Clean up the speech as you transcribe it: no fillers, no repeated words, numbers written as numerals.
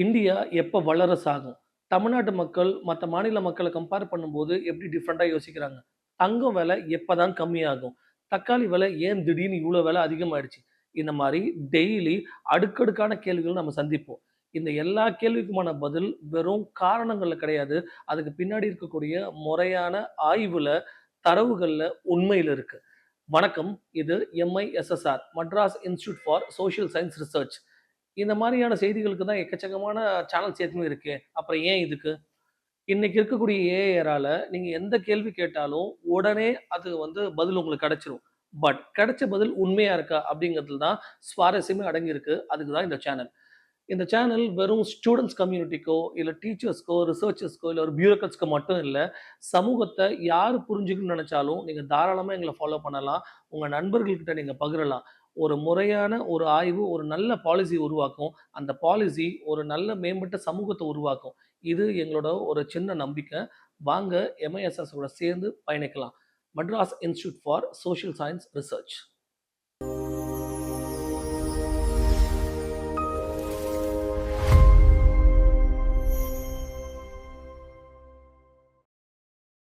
India எப்ப வல்லரசு ஆகும்? தமிழ்நாட்டு மக்கள் மத்த மாநில மக்கள கம்பேர் பண்ணும்போது எப்படி டிஃபரண்டா யோசிக்கிறாங்க? தங்கம் விலை எப்பதான் கம்மியாகும்? தக்காளி விலை ஏன் திடீர்னு இவ்ளோ விலை அதிகமாயிடுச்சு? இந்த மாரி டெய்லி அடுக்கடுக்கான கேள்விகள் நம்ம சந்திப்போம். இந்த எல்லா கேள்விக்குமான பதில் வெறும் காரணங்கள்ல கிடையாது. அதுக்கு பின்னாடி இருக்கக்கூடிய முறையான ஆய்வுல, தரவுகள்ல, உண்மையில இருக்கு. வணக்கம். இது MISSR Madras institute for social science research. இந்த மாரியான செய்திகளுக்கு தான் எக்கச்சக்கமான சேனல்ஸ் ஏற்கனவே இருக்கே. அப்புறம் ஏன் இதுக்கு? இன்னைக்கு இருக்கக்கூடிய ஏஐ எரால நீங்க எந்த கேள்வி கேட்டாலும், உடனே அது பதில் உங்களுக்கு கிடைச்சிரும். பட் கிடைச்ச பதில் உண்மையா இருக்கா? அப்படிங்கிறதுல தான் சுவாரஸ்யமே அடங்கியிருக்கு. அதுக்கு தான் இந்த சேனல். இந்த சேனல் வெறும் ஸ்டூடண்ட்ஸ் கம்யூனிட்டிக்கோ, இல்ல டீச்சர்ஸ்க்கோ, ரிசர்ச்சர்ஸ்க்கோ, இல்ல ஒரு பியூரோக்ராட்ஸ்க்கோ மட்டும் இல்ல. சமூகத்த யாரு புரிஞ்சுக்கணும்னு நெனச்சாலும், நீங்க தாராளமா எங்கள ஃபாலோ பண்ணலாம். உங்க நண்பர்கள்கிட்ட நீங்க பகிரலாம். ஒரு முறையான ஒரு ஆய்வு, ஒரு நல்ல பாலிசி உருவாக்கும். அந்த பாலிசி ஒரு நல்ல மேம்பட்ட சமூகத்த உருவாக்கும். இது எங்களோட ஒரு சின்ன நம்பிக்கை. வாங்க MISS ஓட சேர்ந்து பயணிக்கலாம். Madras institute for social science research.